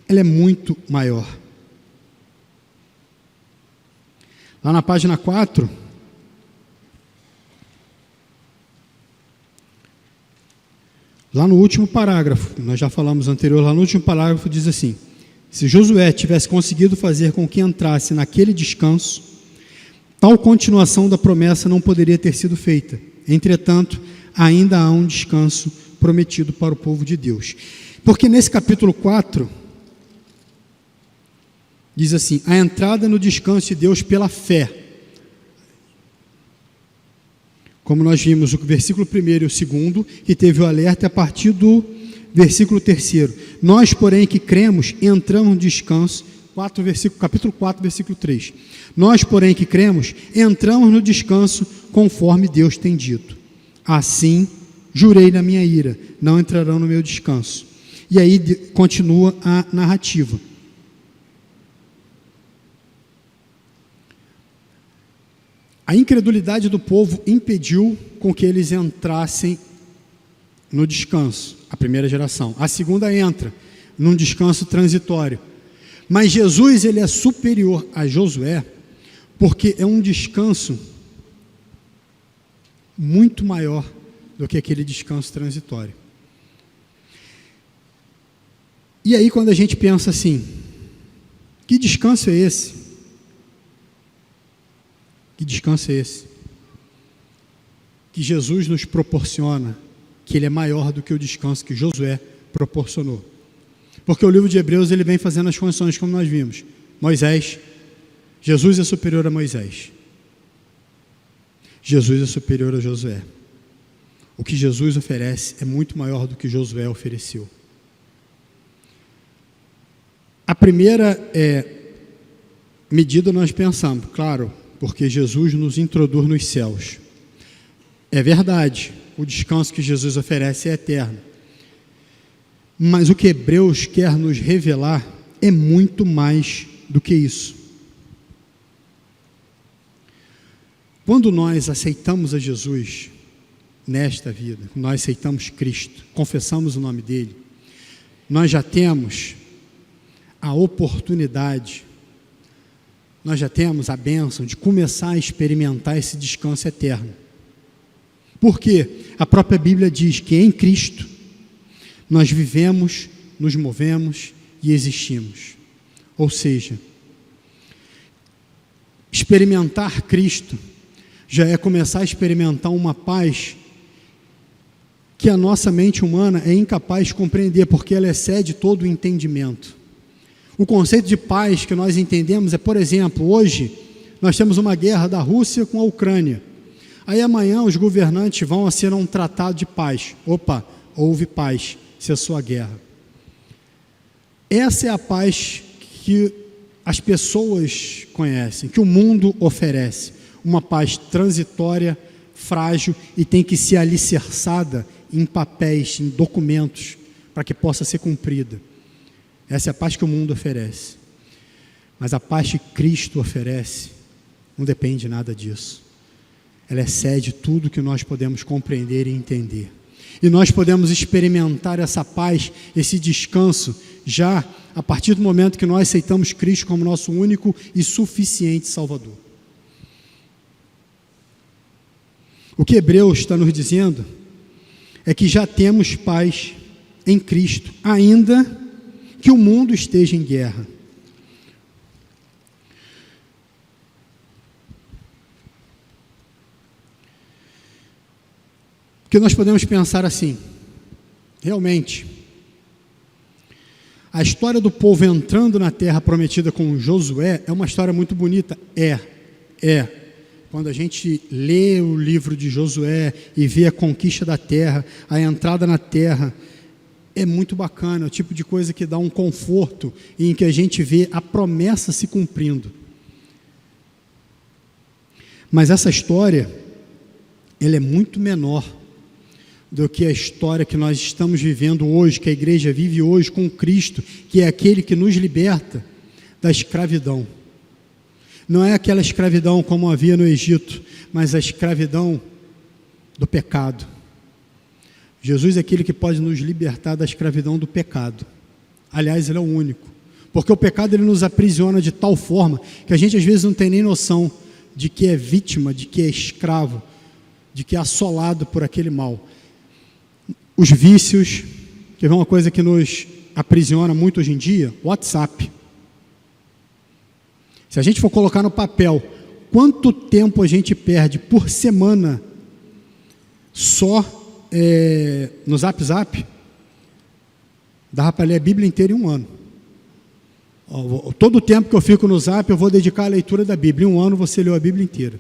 ela é muito maior. Lá na página 4, lá no último parágrafo, nós já falamos anterior, lá no último parágrafo diz assim: se Josué tivesse conseguido fazer com que entrasse naquele descanso, tal continuação da promessa não poderia ter sido feita. Entretanto, ainda há um descanso prometido para o povo de Deus. Porque nesse capítulo 4, diz assim: a entrada no descanso de Deus pela fé. Como nós vimos o versículo 1 e o 2, que teve o alerta a partir do versículo 3. Nós, porém, que cremos, entramos no descanso, capítulo 4, versículo 3. Nós, porém, que cremos, entramos no descanso conforme Deus tem dito. Assim, jurei na minha ira, não entrarão no meu descanso. E aí continua a narrativa. A incredulidade do povo impediu com que eles entrassem no descanso, a primeira geração. A segunda entra num descanso transitório. Mas Jesus, ele é superior a Josué, porque é um descanso muito maior do que aquele descanso transitório. E aí, quando a gente pensa assim, que descanso é esse? Que descanso é esse? Que Jesus nos proporciona, que ele é maior do que o descanso que Josué proporcionou. Porque o livro de Hebreus, ele vem fazendo as funções como nós vimos. Jesus é superior a Moisés. Jesus é superior a Josué. O que Jesus oferece é muito maior do que Josué ofereceu. A primeira medida nós pensamos, claro, porque Jesus nos introduz nos céus. É verdade, o descanso que Jesus oferece é eterno. Mas o que Hebreus quer nos revelar é muito mais do que isso. Quando nós aceitamos a Jesus nesta vida, nós aceitamos Cristo, confessamos o nome dele, nós já temos a oportunidade, nós já temos a bênção de começar a experimentar esse descanso eterno. Por quê? A própria Bíblia diz que em Cristo nós vivemos, nos movemos e existimos. Ou seja, experimentar Cristo já é começar a experimentar uma paz que a nossa mente humana é incapaz de compreender, porque ela excede todo o entendimento. O conceito de paz que nós entendemos é, por exemplo, hoje nós temos uma guerra da Rússia com a Ucrânia. Aí amanhã os governantes vão assinar um tratado de paz. Opa, houve paz, cessou a guerra. Essa é a paz que as pessoas conhecem, que o mundo oferece. Uma paz transitória, frágil e tem que ser alicerçada em papéis, em documentos, para que possa ser cumprida. Essa é a paz que o mundo oferece. Mas a paz que Cristo oferece não depende de nada disso. Ela excede tudo que nós podemos compreender e entender. E nós podemos experimentar essa paz, esse descanso já a partir do momento que nós aceitamos Cristo como nosso único e suficiente Salvador. O que Hebreus está nos dizendo é que já temos paz em Cristo, ainda que o mundo esteja em guerra. Porque nós podemos pensar assim, realmente, a história do povo entrando na terra prometida com Josué é uma história muito bonita. Quando a gente lê o livro de Josué e vê a conquista da terra, a entrada na terra, é muito bacana, é o tipo de coisa que dá um conforto em que a gente vê a promessa se cumprindo. Mas essa história, ela é muito menor do que a história que nós estamos vivendo hoje, que a igreja vive hoje com Cristo, que é aquele que nos liberta da escravidão. Não é aquela escravidão como havia no Egito, mas a escravidão do pecado. Jesus é aquele que pode nos libertar da escravidão do pecado. Aliás, ele é o único. Porque o pecado ele nos aprisiona de tal forma que a gente às vezes não tem nem noção de que é vítima, de que é escravo, de que é assolado por aquele mal. Os vícios, que é uma coisa que nos aprisiona muito hoje em dia, WhatsApp. Se a gente for colocar no papel, quanto tempo a gente perde por semana só no Zap, dá para ler a Bíblia inteira em um ano. Todo o tempo que eu fico no Zap, eu vou dedicar à leitura da Bíblia. Em um ano você leu a Bíblia inteira.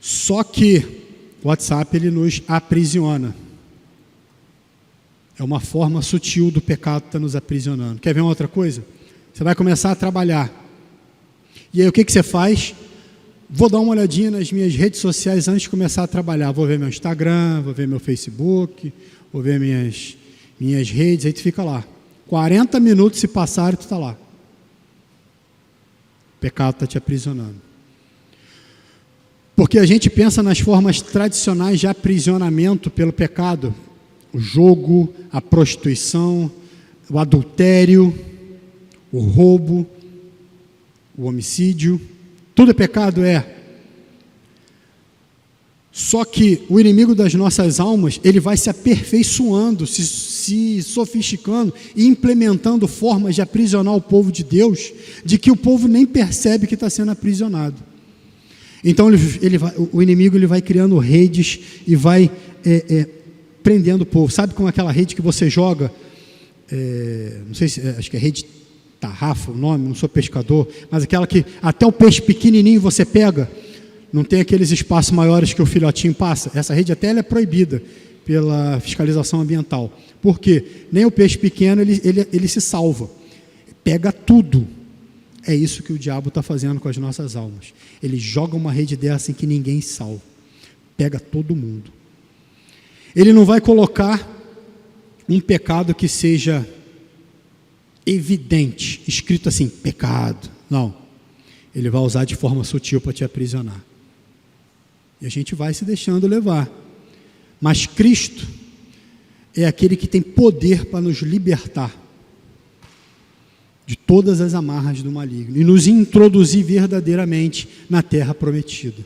Só que o WhatsApp ele nos aprisiona. É uma forma sutil do pecado que está nos aprisionando. Quer ver uma outra coisa? Você vai começar a trabalhar. E aí o que você faz? Vou dar uma olhadinha nas minhas redes sociais antes de começar a trabalhar. Vou ver meu Instagram, vou ver meu Facebook, vou ver minhas redes, aí tu fica lá. 40 minutos se passaram e tu está lá. O pecado está te aprisionando. Porque a gente pensa nas formas tradicionais de aprisionamento pelo pecado. O jogo, a prostituição, o adultério, o roubo, o homicídio. Tudo é pecado, Só que o inimigo das nossas almas, ele vai se aperfeiçoando, se sofisticando e implementando formas de aprisionar o povo de Deus, de que o povo nem percebe que está sendo aprisionado. Então o inimigo ele vai criando redes e vai prendendo o povo. Sabe como aquela rede que você joga, não sei se, acho que é rede tarrafa o nome, não sou pescador, mas aquela que até o peixe pequenininho você pega, não tem aqueles espaços maiores que o filhotinho passa. Essa rede até ela é proibida pela fiscalização ambiental. Por quê? Nem o peixe pequeno ele se salva. Pega tudo. É isso que o diabo está fazendo com as nossas almas. Ele joga uma rede dessa em que ninguém salva. Pega todo mundo. Ele não vai colocar um pecado que seja evidente, escrito assim, pecado. Não. Ele vai usar de forma sutil para te aprisionar. E a gente vai se deixando levar. Mas Cristo é aquele que tem poder para nos libertar de todas as amarras do maligno e nos introduzir verdadeiramente na terra prometida.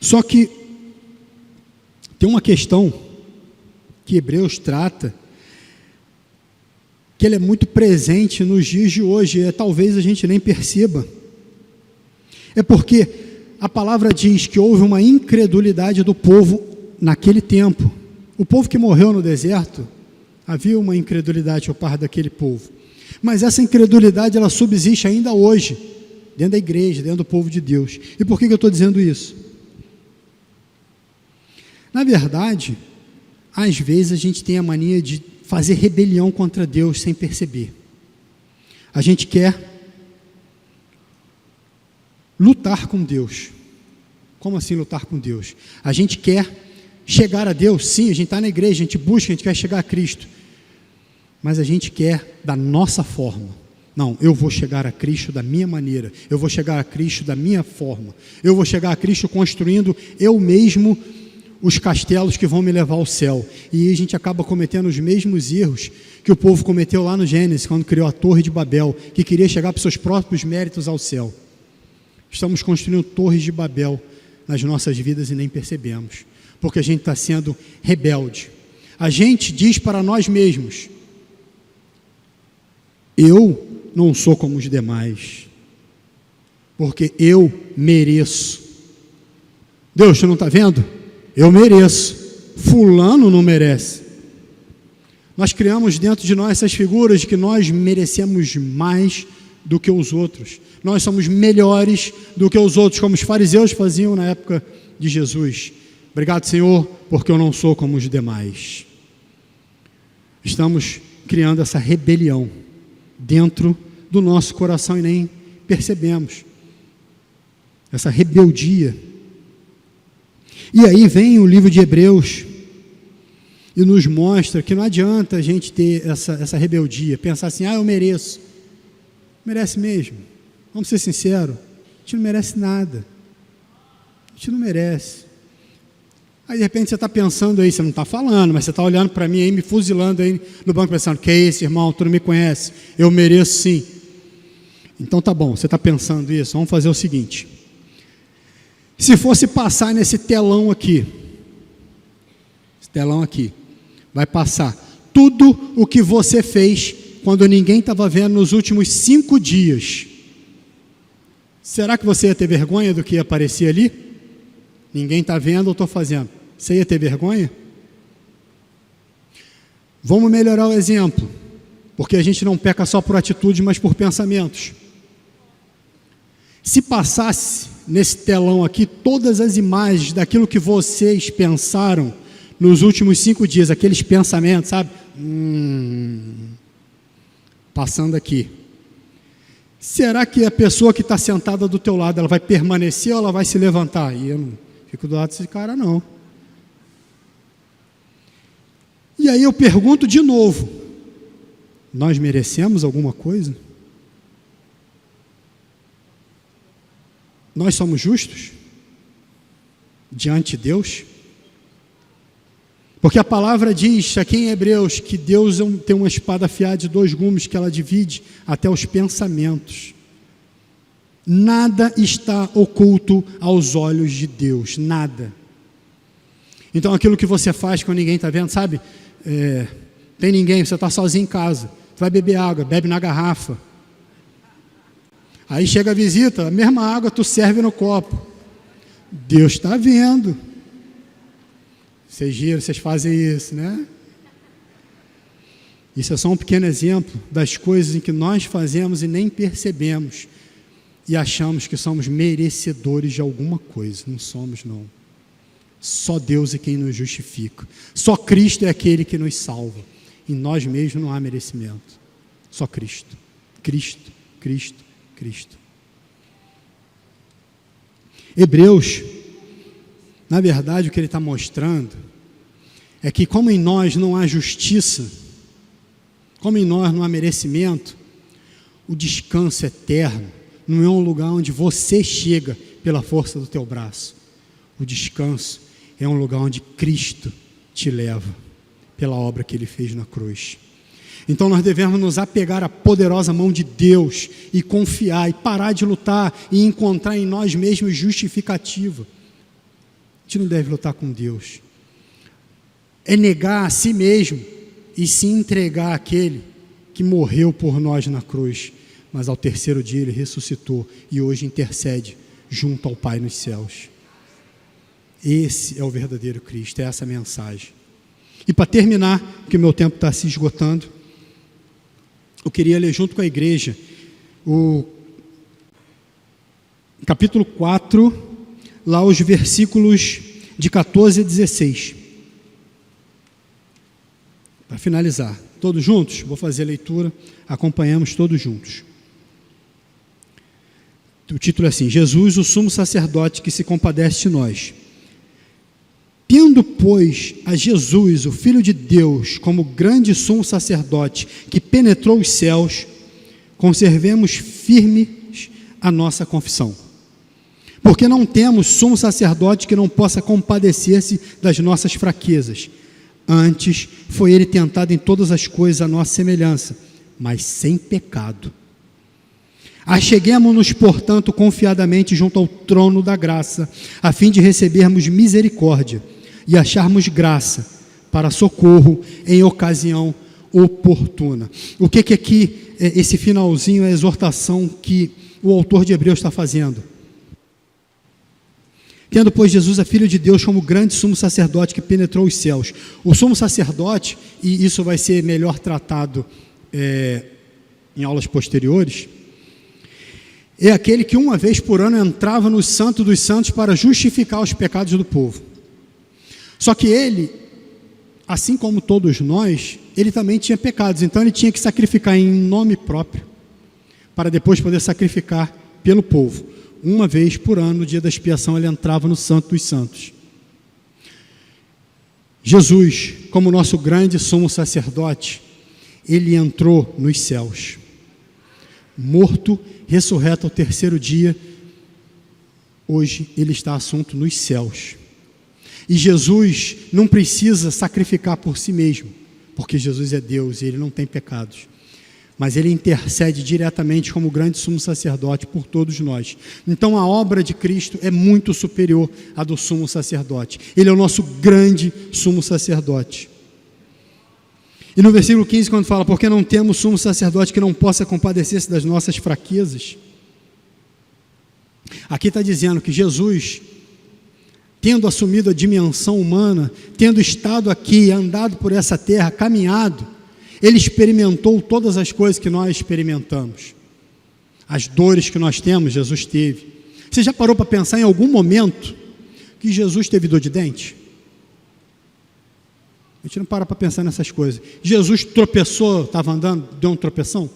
Só que tem uma questão que Hebreus trata, que ele é muito presente nos dias de hoje, e talvez a gente nem perceba. É porque a palavra diz que houve uma incredulidade do povo naquele tempo. O povo que morreu no deserto, havia uma incredulidade por parte daquele povo. Mas essa incredulidade, ela subsiste ainda hoje, dentro da igreja, dentro do povo de Deus. E por que eu estou dizendo isso? Na verdade, às vezes a gente tem a mania de fazer rebelião contra Deus sem perceber. A gente quer lutar com Deus. Como assim lutar com Deus? A gente quer chegar a Deus, sim, a gente está na igreja, a gente busca, a gente quer chegar a Cristo, mas a gente quer da nossa forma. Não, eu vou chegar a Cristo da minha maneira, eu vou chegar a Cristo da minha forma, eu vou chegar a Cristo construindo eu mesmo os castelos que vão me levar ao céu. E a gente acaba cometendo os mesmos erros que o povo cometeu lá no Gênesis, quando criou a Torre de Babel, que queria chegar para os seus próprios méritos ao céu. Estamos construindo torres de Babel nas nossas vidas e nem percebemos, porque a gente está sendo rebelde. A gente diz para nós mesmos: eu não sou como os demais, porque eu mereço. Deus, você não está vendo? Eu mereço, fulano não merece. Nós criamos dentro de nós essas figuras de que nós merecemos mais do que os outros, nós somos melhores do que os outros, como os fariseus faziam na época de Jesus. Obrigado, Senhor, porque eu não sou como os demais. Estamos criando essa rebelião dentro do nosso coração e nem percebemos essa rebeldia. E aí vem o livro de Hebreus e nos mostra que não adianta a gente ter essa rebeldia, pensar assim: eu mereço. Merece mesmo, vamos ser sinceros, a gente não merece nada, a gente não merece. Aí de repente você está pensando aí, você não está falando, mas você está olhando para mim aí, me fuzilando aí no banco, pensando: que é isso, irmão, tu não me conhece, eu mereço sim. Então tá bom, você está pensando isso, vamos fazer o seguinte: se fosse passar nesse telão aqui, esse telão aqui, vai passar tudo o que você fez quando ninguém estava vendo nos últimos 5 dias. Será que você ia ter vergonha do que ia aparecer ali? Ninguém está vendo, eu estou fazendo. Você ia ter vergonha? Vamos melhorar o exemplo, porque a gente não peca só por atitude, mas por pensamentos. Se passasse nesse telão aqui todas as imagens daquilo que vocês pensaram nos últimos 5 dias, aqueles pensamentos, sabe? Passando aqui. Será que a pessoa que está sentada do teu lado, ela vai permanecer ou ela vai se levantar? E eu não fico do lado desse cara, não. E aí eu pergunto de novo: nós merecemos alguma coisa? Nós somos justos diante de Deus? Porque a palavra diz aqui em Hebreus que Deus tem uma espada afiada de 2 gumes que ela divide até os pensamentos. Nada está oculto aos olhos de Deus, nada. Então aquilo que você faz quando ninguém está vendo, sabe? Tem ninguém, você está sozinho em casa, você vai beber água, bebe na garrafa. Aí chega a visita, a mesma água tu serve no copo. Deus está vendo. Vocês giram, vocês fazem isso, né? Isso é só um pequeno exemplo das coisas em que nós fazemos e nem percebemos e achamos que somos merecedores de alguma coisa. Não somos, não. Só Deus é quem nos justifica. Só Cristo é aquele que nos salva. Em nós mesmos não há merecimento. Só Cristo. Cristo, Cristo, Cristo. Hebreus, na verdade, o que ele está mostrando é que como em nós não há justiça, como em nós não há merecimento, o descanso eterno não é um lugar onde você chega pela força do teu braço. O descanso é um lugar onde Cristo te leva pela obra que Ele fez na cruz. Então nós devemos nos apegar à poderosa mão de Deus e confiar, e parar de lutar e encontrar em nós mesmos justificativa. A gente não deve lutar com Deus. É negar a si mesmo e se entregar àquele que morreu por nós na cruz, mas ao 3º dia Ele ressuscitou e hoje intercede junto ao Pai nos céus. Esse é o verdadeiro Cristo, é essa a mensagem. E para terminar, porque o meu tempo está se esgotando, eu queria ler junto com a igreja o capítulo 4, lá os versículos de 14 a 16. Para finalizar, todos juntos? Vou fazer a leitura, acompanhamos todos juntos. O título é assim: Jesus, o sumo sacerdote que se compadece de nós. Tendo, pois, a Jesus, o Filho de Deus, como grande sumo sacerdote que penetrou os céus, conservemos firmes a nossa confissão. Porque não temos sumo sacerdote que não possa compadecer-se das nossas fraquezas. Antes, foi ele tentado em todas as coisas à nossa semelhança, mas sem pecado. Acheguemo-nos, portanto, confiadamente junto ao trono da graça, a fim de recebermos misericórdia e acharmos graça para socorro em ocasião oportuna. O que aqui, esse finalzinho, é a exortação que o autor de Hebreus está fazendo? Tendo, pois, Jesus é Filho de Deus como grande sumo sacerdote que penetrou os céus. O sumo sacerdote, e isso vai ser melhor tratado em aulas posteriores, é aquele que uma vez por ano entrava no Santo dos Santos para justificar os pecados do povo. Só que ele, assim como todos nós, ele também tinha pecados, então ele tinha que sacrificar em nome próprio, para depois poder sacrificar pelo povo. Uma vez por ano, no dia da expiação, ele entrava no Santo dos Santos. Jesus, como nosso grande sumo sacerdote, ele entrou nos céus. Morto, ressurreto ao terceiro dia, hoje ele está assunto nos céus. E Jesus não precisa sacrificar por si mesmo, porque Jesus é Deus e ele não tem pecados. Mas ele intercede diretamente como grande sumo sacerdote por todos nós. Então a obra de Cristo é muito superior à do sumo sacerdote. Ele é o nosso grande sumo sacerdote. E no versículo 15, quando fala, porque não temos sumo sacerdote que não possa compadecer-se das nossas fraquezas, aqui está dizendo que Jesus, tendo assumido a dimensão humana, tendo estado aqui, andado por essa terra, caminhado, ele experimentou todas as coisas que nós experimentamos. As dores que nós temos, Jesus teve. Você já parou para pensar em algum momento que Jesus teve dor de dente? A gente não para pensar nessas coisas. Jesus tropeçou, estava andando, deu um tropeção?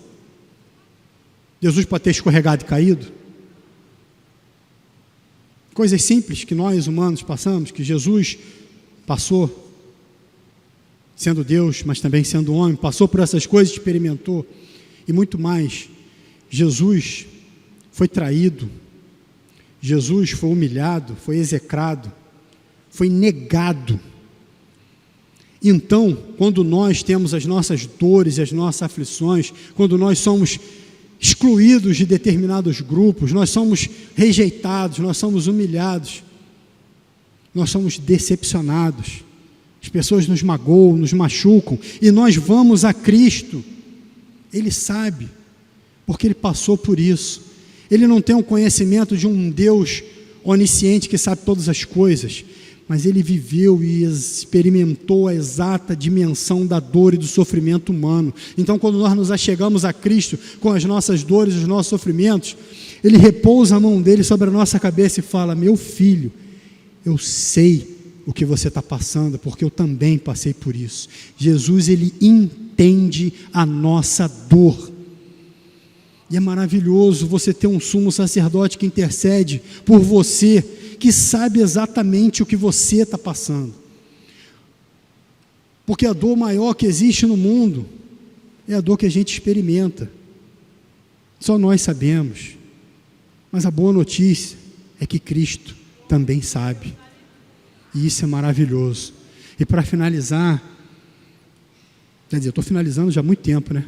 Jesus pode ter escorregado e caído? Coisas simples que nós humanos passamos, que Jesus passou, sendo Deus, mas também sendo homem, passou por essas coisas, experimentou, e muito mais. Jesus foi traído, Jesus foi humilhado, foi execrado, foi negado. Então, quando nós temos as nossas dores e as nossas aflições, quando nós somos excluídos de determinados grupos, nós somos rejeitados, nós somos humilhados, nós somos decepcionados, as pessoas nos magoam, nos machucam, e nós vamos a Cristo. Ele sabe, porque ele passou por isso. Ele não tem um conhecimento de um Deus onisciente que sabe todas as coisas, mas ele viveu e experimentou a exata dimensão da dor e do sofrimento humano. Então, quando nós nos achegamos a Cristo com as nossas dores e os nossos sofrimentos, ele repousa a mão dele sobre a nossa cabeça e fala: meu filho, eu sei o que você está passando, porque eu também passei por isso. Jesus, ele entende a nossa dor. E é maravilhoso você ter um sumo sacerdote que intercede por você, que sabe exatamente o que você está passando. Porque a dor maior que existe no mundo é a dor que a gente experimenta. Só nós sabemos. Mas a boa notícia é que Cristo também sabe. E isso é maravilhoso. E para finalizar, quer dizer, eu estou finalizando já há muito tempo, né?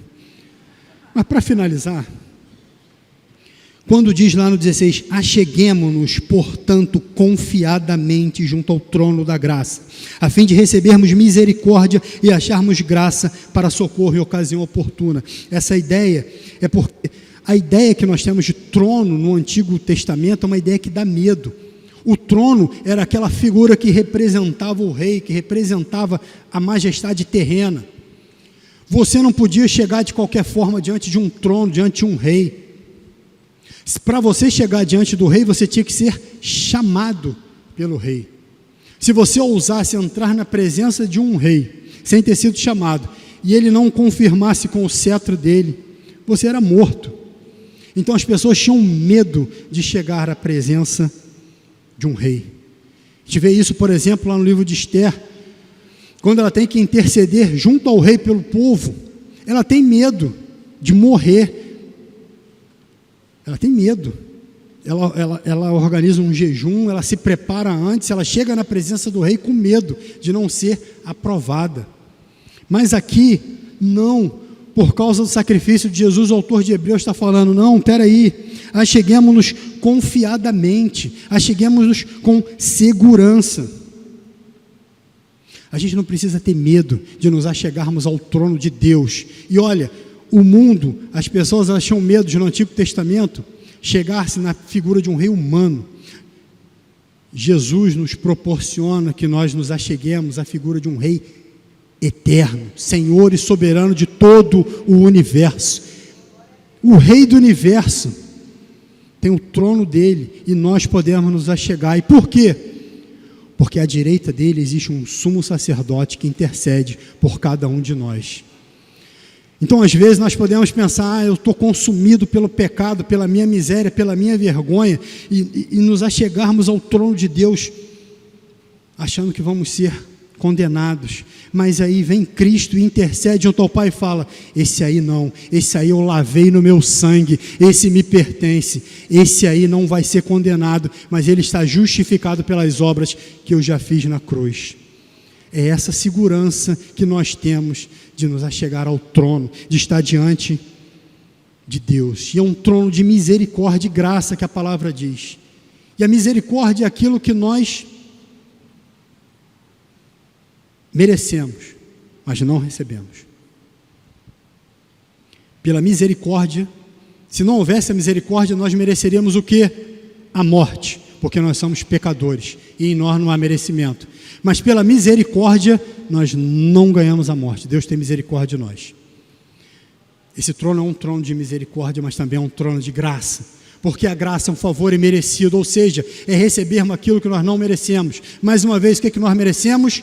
Mas para finalizar, quando diz lá no 16, acheguemo-nos, portanto, confiadamente junto ao trono da graça, a fim de recebermos misericórdia e acharmos graça para socorro em ocasião oportuna. Essa ideia é porque a ideia que nós temos de trono no Antigo Testamento é uma ideia que dá medo. O trono era aquela figura que representava o rei, que representava a majestade terrena. Você não podia chegar de qualquer forma diante de um trono, diante de um rei. Para você chegar diante do rei, você tinha que ser chamado pelo rei. Se você ousasse entrar na presença de um rei, sem ter sido chamado, e ele não confirmasse com o cetro dele, você era morto. Então as pessoas tinham medo de chegar à presença de um rei. A gente vê isso, por exemplo, lá no livro de Esther, quando ela tem que interceder junto ao rei pelo povo, ela tem medo de morrer. Ela tem medo. ela organiza um jejum, ela se prepara antes, ela chega na presença do rei com medo de não ser aprovada. Mas aqui, não, por causa do sacrifício de Jesus, o autor de Hebreus está falando, não, peraí, acheguemos-nos confiadamente, acheguemos-nos com segurança. A gente não precisa ter medo de nos achegarmos ao trono de Deus. E olha, o mundo, as pessoas elas tinham medo de no Antigo Testamento chegar-se na figura de um rei humano. Jesus nos proporciona que nós nos acheguemos à figura de um rei eterno, Senhor e soberano de todo o universo. O rei do universo tem o trono dele e nós podemos nos achegar. E por quê? Porque à direita dele existe um sumo sacerdote que intercede por cada um de nós. Então, às vezes, nós podemos pensar, eu estou consumido pelo pecado, pela minha miséria, pela minha vergonha, e nos achegarmos ao trono de Deus, achando que vamos ser condenados. Mas aí vem Cristo e intercede junto ao Pai e fala, esse aí não, esse aí eu lavei no meu sangue, esse me pertence, esse aí não vai ser condenado, mas ele está justificado pelas obras que eu já fiz na cruz. É essa segurança que nós temos de nos achegar ao trono, de estar diante de Deus. E é um trono de misericórdia e graça que a palavra diz. E a misericórdia é aquilo que nós merecemos, mas não recebemos. Pela misericórdia, se não houvesse a misericórdia, nós mereceríamos o quê? A morte, porque nós somos pecadores e em nós não há merecimento. Mas pela misericórdia, nós não ganhamos a morte. Deus tem misericórdia de nós. Esse trono é um trono de misericórdia, mas também é um trono de graça, porque a graça é um favor imerecido, ou seja, é recebermos aquilo que nós não merecemos. Mais uma vez, o que nós merecemos?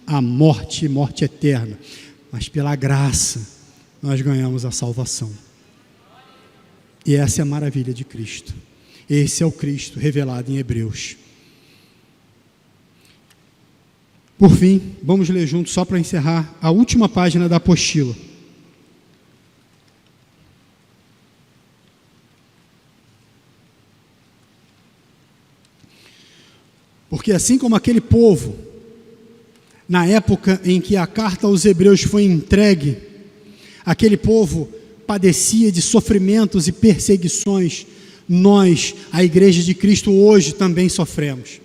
A morte, morte eterna. Mas pela graça, nós ganhamos a salvação. E essa é a maravilha de Cristo. Esse é o Cristo revelado em Hebreus. Por fim, vamos ler juntos, só para encerrar, a última página da apostila. Porque assim como aquele povo, na época em que a carta aos Hebreus foi entregue, aquele povo padecia de sofrimentos e perseguições, nós, a Igreja de Cristo, hoje também sofremos.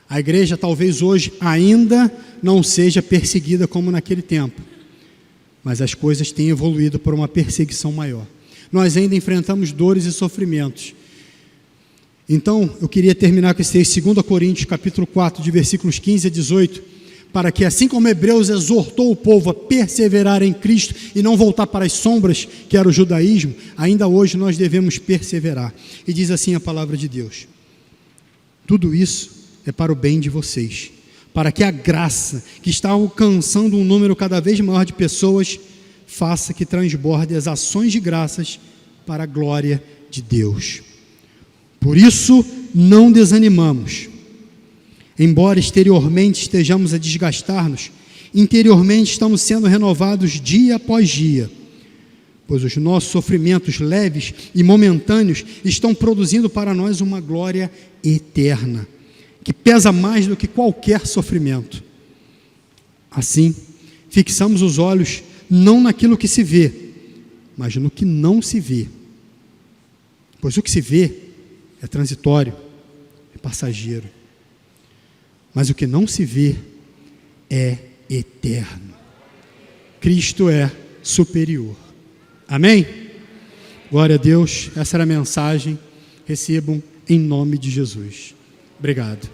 A igreja talvez hoje ainda não seja perseguida como naquele tempo, mas as coisas têm evoluído por uma perseguição maior. Nós ainda enfrentamos dores e sofrimentos. Então, eu queria terminar com esse texto, 2 Coríntios, capítulo 4, de versículos 15 a 18, para que assim como Hebreus exortou o povo a perseverar em Cristo e não voltar para as sombras, que era o judaísmo, ainda hoje nós devemos perseverar. E diz assim a palavra de Deus: tudo isso é para o bem de vocês, para que a graça que está alcançando um número cada vez maior de pessoas faça que transborde as ações de graças para a glória de Deus. Por isso não desanimamos. Embora exteriormente estejamos a desgastar-nos, interiormente estamos sendo renovados dia após dia, pois os nossos sofrimentos leves e momentâneos estão produzindo para nós uma glória eterna, que pesa mais do que qualquer sofrimento. Assim, fixamos os olhos não naquilo que se vê, mas no que não se vê. Pois o que se vê é transitório, é passageiro. Mas o que não se vê é eterno. Cristo é superior. Amém? Glória a Deus. Essa era a mensagem. Recebam em nome de Jesus. Obrigado.